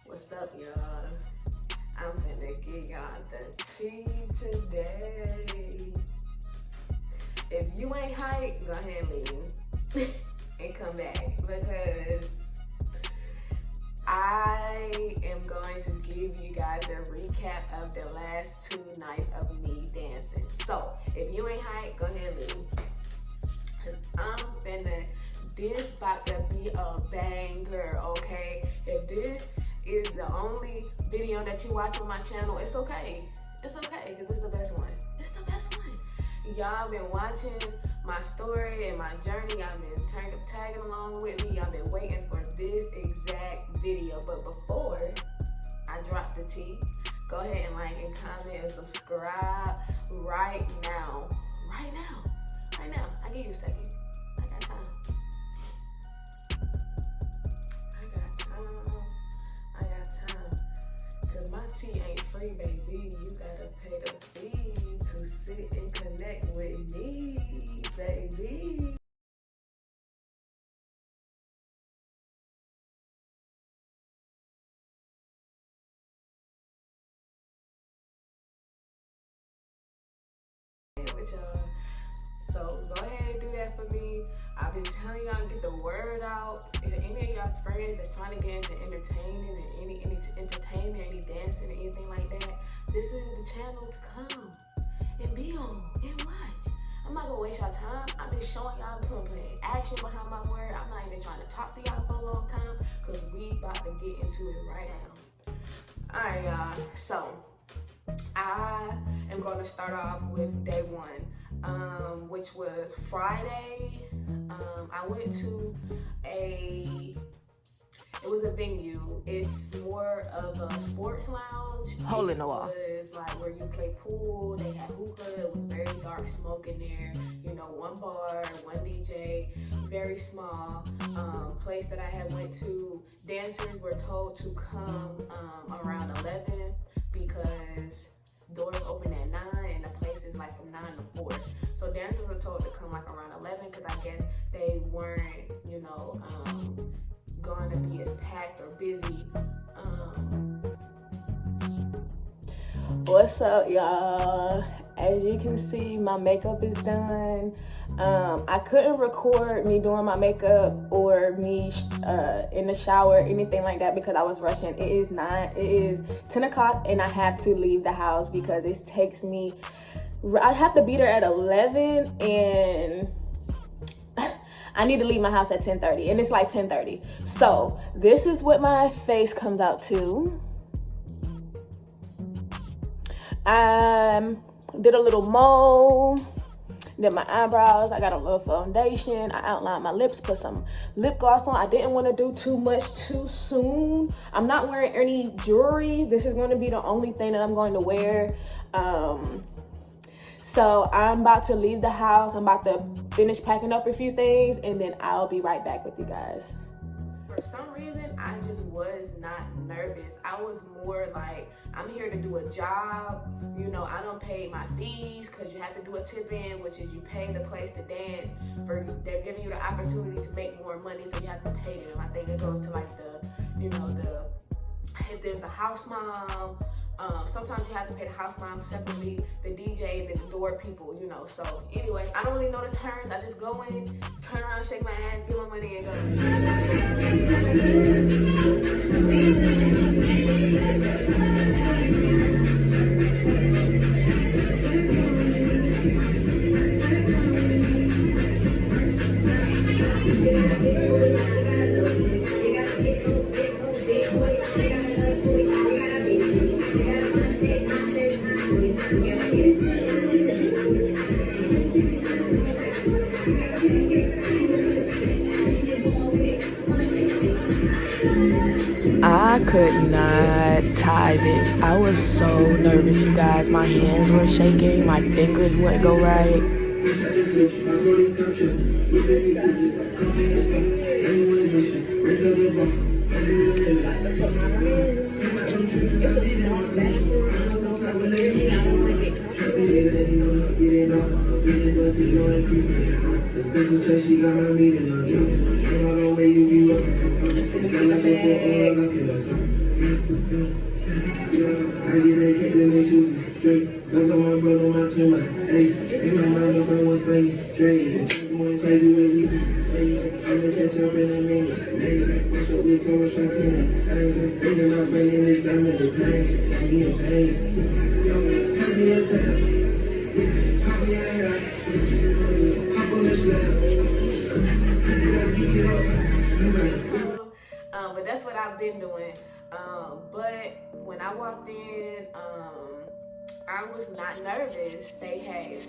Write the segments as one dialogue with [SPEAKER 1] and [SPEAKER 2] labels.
[SPEAKER 1] What's up, y'all? I'm finna get y'all the tea today. If you ain't hyped, go ahead and leave and come back, because I am going to give you guys a recap of the last 2 nights of me dancing. So if you ain't hyped, go ahead and leave. This about to be a banger, okay? If this is the only video that you watch on my channel, it's okay. It's okay, because it's the best one. It's the best one. Y'all been watching my story and my journey. Y'all been tagging along with me. Y'all been waiting for this exact video. But before I drop the tea, go ahead and like and comment and subscribe right now. Right now. Right now. I give you a second. I got time. Cause my tea ain't free, baby. You gotta pay the fee to sit and connect with me, baby. With y'all. So go ahead and do that for me. I've been telling y'all to get the word out. If any of y'all friends that's trying to get into entertaining and any entertainment, any dancing, anything like that, this is the channel to come and be on and watch. I'm not gonna waste y'all time. I've been showing y'all, putting action behind my word. I'm not even trying to talk to y'all for a long time, because we about to get into it right now. All right, y'all. So I am going to start off with day 1. Which was Friday. I went to it was a venue. It's more of a sports lounge. Hole in the wall. It was like where you play pool. They had hookah. It was very dark smoke in there. You know, 1 bar, 1 DJ. Very small place that I had went to. Dancers were told to come around 11 because doors open at 9 and the place is like from 9 to 4. So dancers were told to come like around 11 because I guess they weren't, you know, going to be as packed or busy. What's up, y'all? As you can see, my makeup is done. I couldn't record me doing my makeup or me in the shower, anything like that, because I was rushing. It is 10 o'clock and I have to leave the house because it takes me, I have to be there at 11 and I need to leave my house at 10:30 and it's like 10:30. So this is what my face comes out to. Did a little mole, did my eyebrows, I got a little foundation, I outlined my lips, put some lip gloss on. I didn't want to do too much too soon. I'm not wearing any jewelry. This is going to be the only thing that I'm going to wear. So I'm about to leave the house. I'm about to finish packing up a few things and then I'll be right back with you guys. For some reason, I just was not nervous. I was more like, I'm here to do a job. You know, I don't pay my fees because you have to do a tip in, which is you pay the place to dance. They're giving you the opportunity to make more money, so you have to pay them. I think it goes to like the, you know, if there's the house mom, sometimes you have to pay the house mom separately, the DJ, and the door people, you know. So anyway, I don't really know the terms. I just go in, turn around, shake my ass, give my money, and I could not tie this. I was so nervous, you guys. My hands were shaking. My fingers wouldn't go right.
[SPEAKER 2] I get that cat and they shoot straight. Fuck on my brother, my twin, my ace. Ain't my mind up on one sling straight. It's going crazy with me. I'm gonna catch up in a minute. What's up with Thomas Santana? Thinking about bringing this diamond to pain. I'm getting paid. Yo, pass me a tap. Pop me a hat. Hop on the slab. I gotta keep it up.
[SPEAKER 1] But that's what I've been doing. But when I walked in, I was not nervous. They had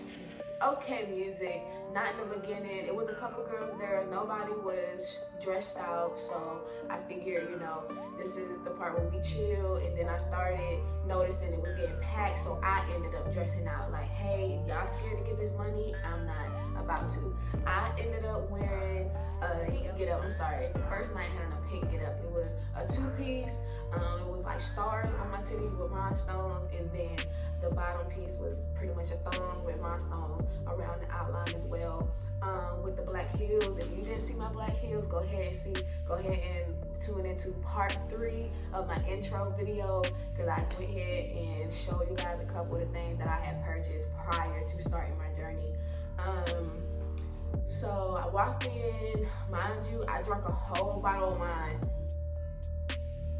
[SPEAKER 1] okay music, not in the beginning. It was a couple girls there. Nobody was dressed out, so I figured, you know, this is the part where we chill. And then I started noticing it was getting packed, so I ended up dressing out like, hey, y'all scared to get this money? I'm not about to. I ended up wearing a pink get up. I'm sorry, the first night I had on a pink get up. It was a two-piece. It was like stars on my titties with rhinestones, and then the bottom piece was pretty much a thong with rhinestones around the outline as well, with the black heels. If you didn't see my black heels, go ahead and tune into part 3 of my intro video, because I went ahead and showed you guys a couple of the things that I had purchased prior to starting my journey. So I walked in, mind you, I drank a whole bottle of wine.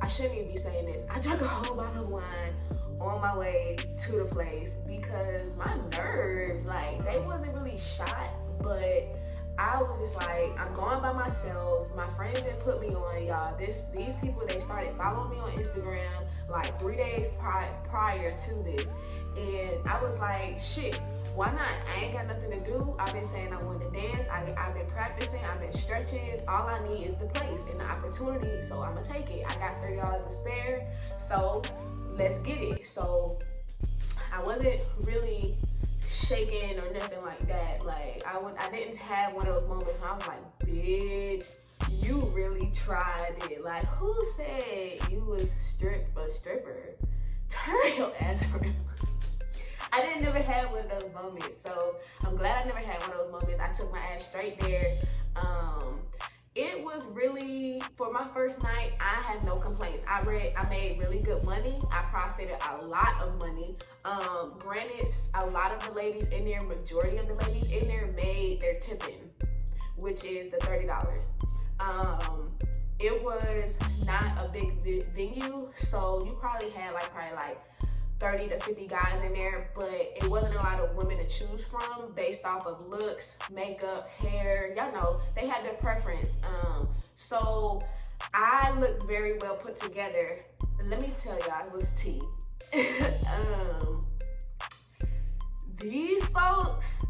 [SPEAKER 1] I shouldn't even be saying this. I drank a whole bottle of wine on my way to the place because my nerves, like, they wasn't really shot, but I was just like, I'm going by myself. My friends didn't put me on, y'all. These people, they started following me on Instagram like 3 days prior to this. And I was like, shit, why not? I ain't got nothing to do. I've been saying I want to dance. I've been practicing. I've been stretching. All I need is the place and the opportunity. So I'm going to take it. I got $30 to spare. So let's get it. So I wasn't really shaking or nothing like that. Like, I didn't have one of those moments where I was like, bitch, you really tried it. Like, who said you was a stripper? Turn your ass around. I didn't never have one of those moments, so I'm glad I never had one of those moments. I took my ass straight there. It was really, for my first night, I had no complaints. I made really good money. I profited a lot of money. Granted, a lot of the ladies in there, majority of the ladies in there made their tipping, which is the $30. It was not a big venue, so you probably had probably 30 to 50 guys in there, but it wasn't a lot of women to choose from based off of looks, makeup, hair. Y'all know, they had their preference. So I looked very well put together. Let me tell y'all, it was tea. These folks,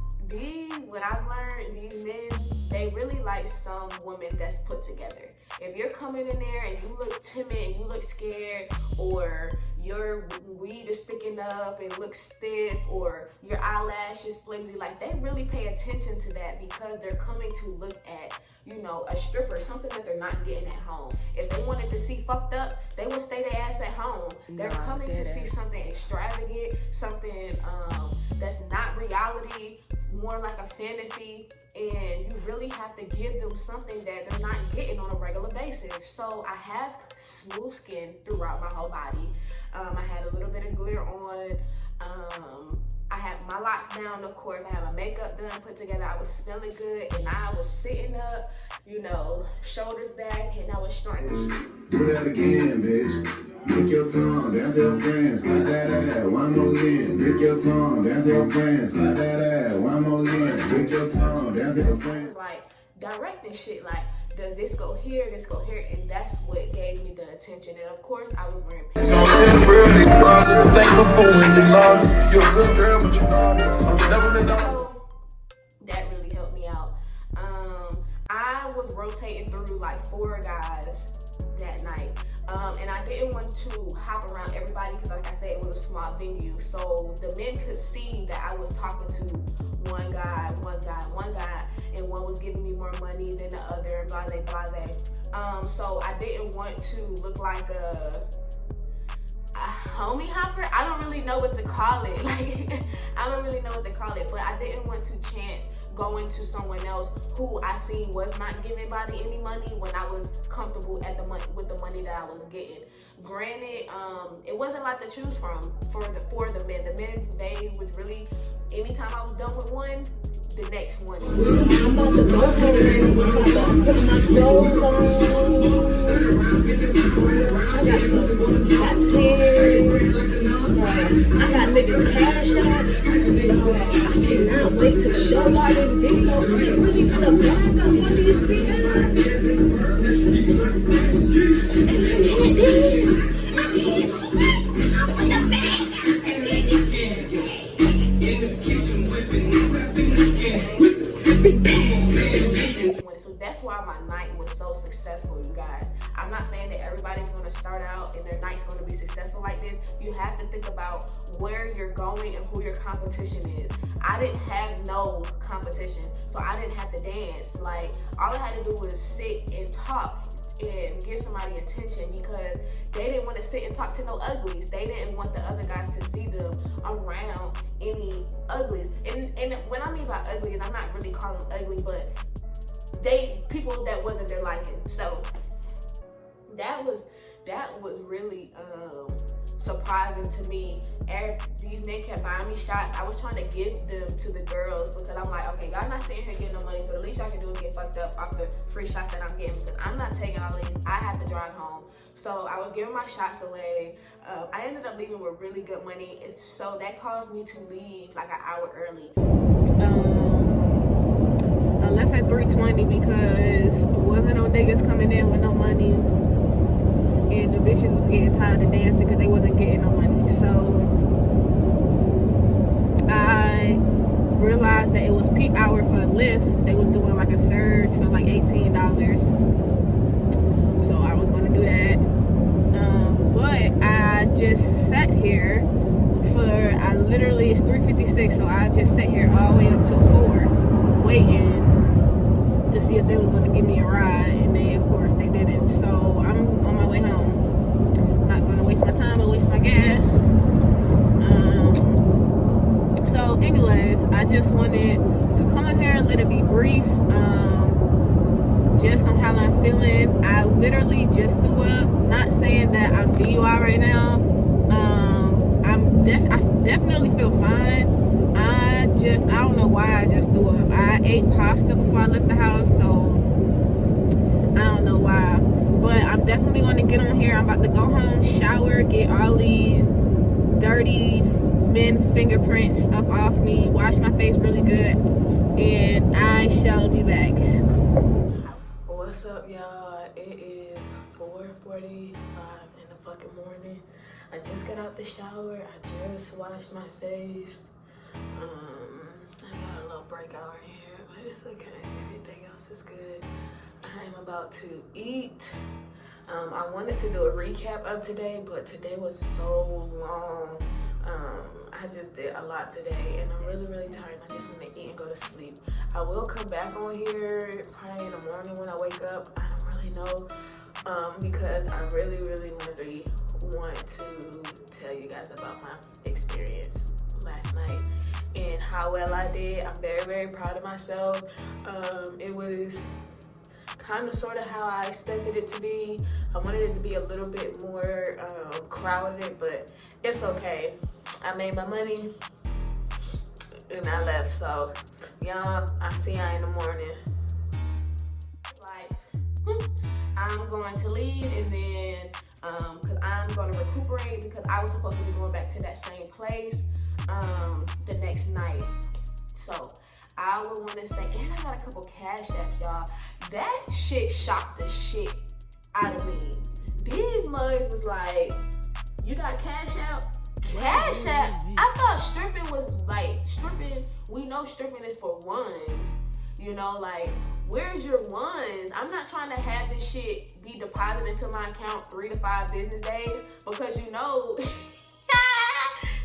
[SPEAKER 1] what I've learned, these men, they really like some women that's put together. If you're coming in there and you look timid and you look scared, or your weed is sticking up and looks stiff, or your eyelashes flimsy, like, they really pay attention to that because they're coming to look at, you know, a stripper, something that they're not getting at home. If they wanted to see fucked up, they would stay their ass at home. They're coming to see something extravagant, something that's not reality, more like a fantasy, and you really have to give them something that they're not getting on a regular basis. So I have smooth skin throughout my whole body. I had a little bit of glitter on. I had my locks down, of course. I had my makeup done, put together. I was smelling good, and I was sitting up, you know, shoulders back, and I was strutting.
[SPEAKER 2] Do that again, bitch. Lick your tongue, dance your friends, slide that ass, one more again. Lick your tongue, dance your friends, slide that ass, one more again. Lick your tongue, dance your friends.
[SPEAKER 1] Like, directing shit, like, does this go here, this go here, and that's what gave me the attention. And of course, I was wearing pink.
[SPEAKER 3] So thankful for when you lost. You're a good girl, but you know I'm never been done.
[SPEAKER 1] That really helped me out. I was rotating through like 4 guys that night. And I didn't want to hop around everybody because, like I said, it was a small venue. So the men could see that I was talking to one guy, and one was giving me more money than the other, and blase. So I didn't want to look like a homie hopper. I don't really know what to call it. Like, I don't really know what to call it, but I didn't want to chance going to someone else who I seen was not giving body any money when I was comfortable at the money with the money that I was getting. Granted, it wasn't a lot to choose from for the men. The men, they was really, anytime I was done with one, the next one.
[SPEAKER 4] I'm about to go home. I'm about to put my clothes on. I got some tattoos. I got niggas cash out. I cannot wait to show y'all this video. I'm really gonna bag up one of these videos. And I can't dance. I can't sweat. I want the bag.
[SPEAKER 1] So that's why my night was so successful, you guys. I'm not saying that everybody's going to start out and their night's going to be successful like this. You have to think about where you're going and who your competition is. I didn't have no competition, so I didn't have to dance. Like, all I had to do was sit and talk and give somebody attention, because they didn't want to sit and talk to no uglies. They didn't want the other guys to see them around any uglies. And when I mean by uglies, I'm not really calling them ugly, but people that wasn't their liking. So that was really surprising to me. These men kept buying me shots. I was trying to give them to the girls because I'm like, okay, y'all not sitting here getting no money, so the least y'all can do is get fucked up off the free shots that I'm getting, because I'm not taking all these. I have to drive home. So I was giving my shots away. I ended up leaving with really good money. So that caused me to leave like an hour early.
[SPEAKER 4] I left at 3:20 because there wasn't no niggas coming in with no money, and the bitches was getting tired of dancing because they wasn't getting no money. So I realized that it was peak hour for Lyft. They was doing like a surge for like $18. So I was gonna do that. But I just sat here it's 3:56, so I just sat here all the way up till 4 waiting to see if they was gonna give me a ride, and they, of course, they didn't. So I'm on my way home. Not gonna waste my time or waste my gas. So anyways, I just wanted to come in here and let it be brief, just on how I'm feeling. I literally just threw up. Not saying that I'm DUI right now. I definitely feel fine. I don't know why I just threw up. I ate pasta before I left the house, so I don't know why. But I'm definitely going to get on here. I'm about to go home, shower, get all these dirty men fingerprints up off me, wash my face really good, and I shall be back.
[SPEAKER 1] What's up, y'all? It is 4:45 in the fucking morning. I just got out the shower. I just washed my face. I got a little breakout right here, but it's okay. Everything else is good. I'm about to eat. I wanted to do a recap of today, but today was so long. I just did a lot today, and I'm really, really tired. I just want to eat and go to sleep. I will come back on here probably in the morning when I wake up. I don't really know, because I really, really, really want to tell you guys about my experience last night and how well I did. I'm very, very proud of myself. It was kind of sort of how I expected it to be. I wanted it to be a little bit more crowded, but it's okay. I made my money and I left. So y'all, I'll see y'all in the morning. Like, I'm going to leave, and then because I'm going to recuperate, because I was supposed to be going back to that same place the next night. So I would want to say, and I got a couple cash apps, y'all. That shit shocked the shit out of me. These mugs was like, you got cash app? Cash app? I thought stripping was like, stripping, we know stripping is for ones. You know, like, where's your ones? I'm not trying to have this shit be deposited into my account 3 to 5 business days, because you know,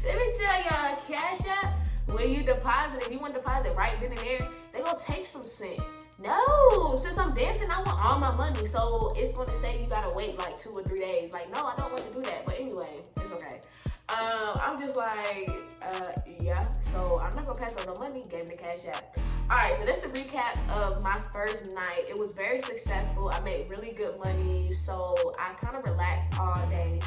[SPEAKER 1] let me tell y'all, cash app, when you deposit, if you want to deposit right then and there, they gonna take some cent. No, since I'm dancing, I want all my money, so it's gonna say you gotta wait like 2 or 3 days. Like, no, I don't want to do that, but anyway, it's okay. I'm just like, yeah. So I'm not gonna pass on no money. Gave me the cash app. All right, so that's the recap of my first night. It was very successful. I made really good money, so I kind of relaxed all day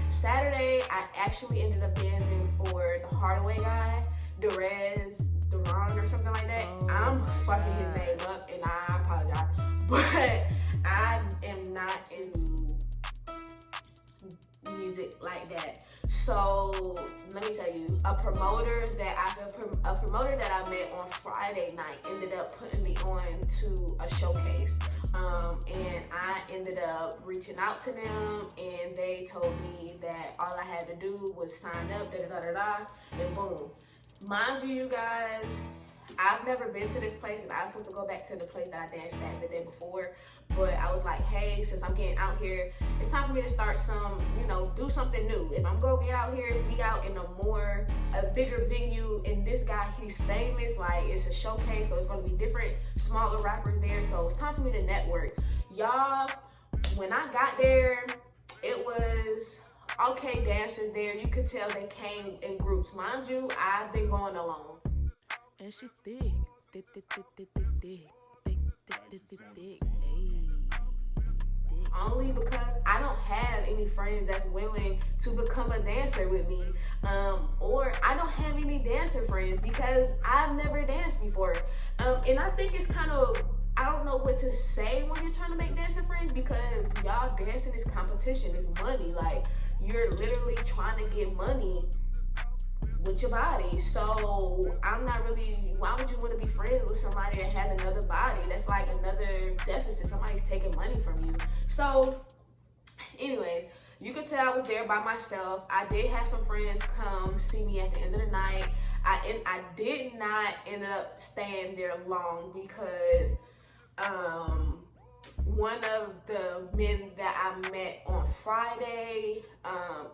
[SPEAKER 1] Saturday, I actually ended up dancing for the Hardaway guy, Durand or something like that. I'm fucking his name up, and I apologize, but I am not into music like that. So let me tell you, a promoter that I met on Friday night ended up putting me on to a showcase, and I ended up reaching out to them, and they told me that all I had to do was sign up, and boom. Mind you, you guys, I've never been to this place, and I was supposed to go back to the place that I danced at the day before, but I was like, hey, since I'm getting out here, it's time for me to start do something new. If I'm gonna get out here, be out in a bigger venue, and this guy, he's famous, like it's a showcase, so it's gonna be different, smaller rappers there, so it's time for me to network. Y'all, when I got there, it was okay dancers there. You could tell they came in groups. Mind you, I've been going alone.
[SPEAKER 4] And she thick.
[SPEAKER 1] Only because I don't have any friends that's willing to become a dancer with me, or I don't have any dancer friends because I've never danced before, and I think it's kind of, I don't know what to say when you're trying to make dancer friends, because y'all dancing is competition, it's money, like you're literally trying to get money with your body. So I'm not really, why would you want to be friends with somebody that has another body? That's like another deficit. Somebody's taking money from you. So anyway, you could tell I was there by myself. I did have some friends come see me at the end of the night. I did not end up staying there long because one of the men that I met on Friday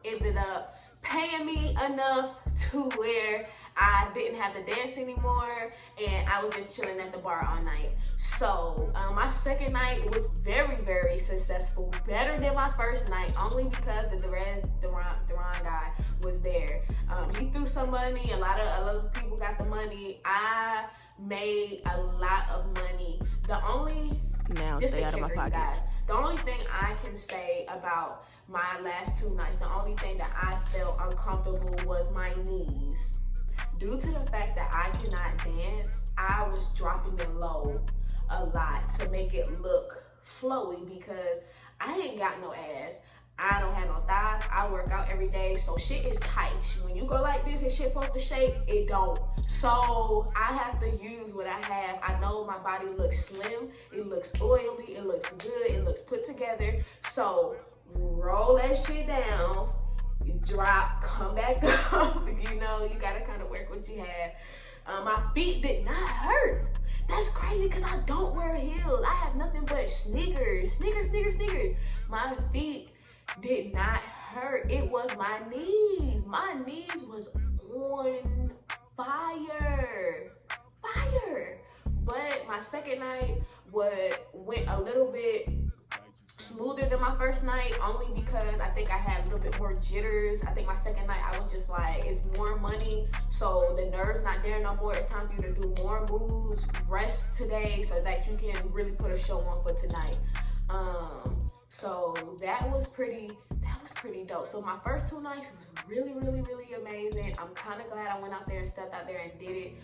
[SPEAKER 1] ended up paying me enough to where I didn't have to dance anymore, and I was just chilling at the bar all night. So my second night was very, very successful, better than my first night, only because the Durand guy was there. He threw some money, a lot of other people got the money. I made a lot of money.
[SPEAKER 4] Stay out of my pockets.
[SPEAKER 1] Guys, the only thing I can say about my last 2 nights, the only thing that I felt uncomfortable was my knees. Due to the fact that I cannot dance, I was dropping it low a lot to make it look flowy, because I ain't got no ass. I don't have no thighs. I work out every day, so shit is tight. When you go like this and shit supposed to shake, it don't. So I have to use what I have. I know my body looks slim, it looks oily, it looks good, it looks put together. So roll that shit down, drop, come back up. You gotta kind of work what you have. My feet did not hurt. That's crazy, because I don't wear heels. I have nothing but sneakers. My feet did not hurt. It was my knees. My knees was on fire. But my second night went a little bit smoother than my first night, only because I think I had a little bit more jitters. I think my second night I was just like, it's more money, so the nerve's not there no more. It's time for you to do more moves, rest today, so that you can really put a show on for tonight. So that was pretty dope. So my first 2 nights was really amazing. I'm kind of glad I went out there and stepped out there and did it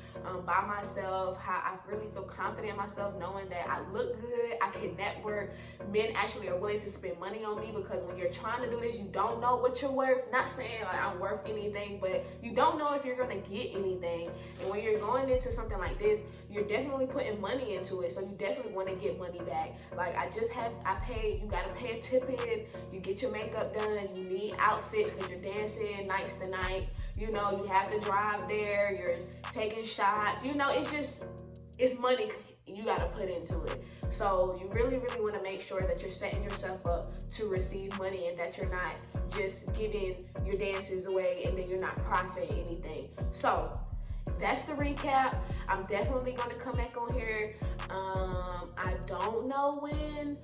[SPEAKER 1] by myself. I really feel confident in myself, knowing that I look good, I can network. Men actually are willing to spend money on me, because when you're trying to do this, you don't know what you're worth. Not saying like I'm worth anything, but you don't know if you're gonna get anything. And when you're going into something like this, you're definitely putting money into it, so you definitely want to get money back. Like you gotta pay a tip in, you get your makeup done, you need outfits because you're dancing nights to nights. You have to drive there, you're taking shots. It's money you gotta put into it. So you really want to make sure that you're setting yourself up to receive money, and that you're not just giving your dances away and then you're not profiting anything. So that's the recap. I'm definitely going to come back on here. I don't know when,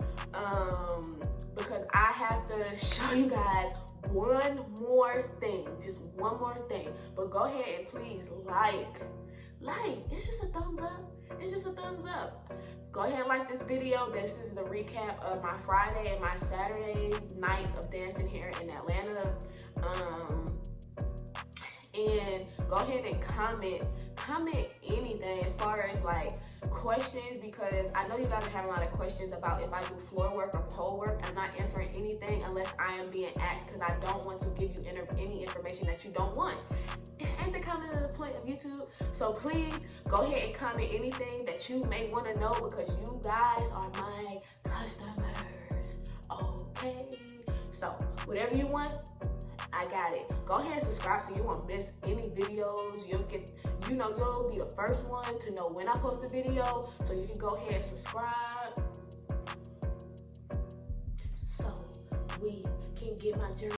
[SPEAKER 1] because I have to show you guys one more thing, just one more thing. But go ahead and please like. It's just a thumbs up. It's just a thumbs up. Go ahead and like this video. This is the recap of my Friday and my Saturday nights of dancing here in Atlanta. And go ahead and comment anything as far as like questions, because I know you guys are having a lot of questions about if I do floor work or pole work. I'm not answering anything unless I am being asked, because I don't want to give you any information that you don't want. It ain't the kind of point of YouTube. So please go ahead and comment anything that you may want to know, because you guys are my customers. Okay, so whatever you want, I got it. Go ahead and subscribe so you won't miss any videos. You'll be the first one to know when I post a video, so you can go ahead and subscribe so we can get my journey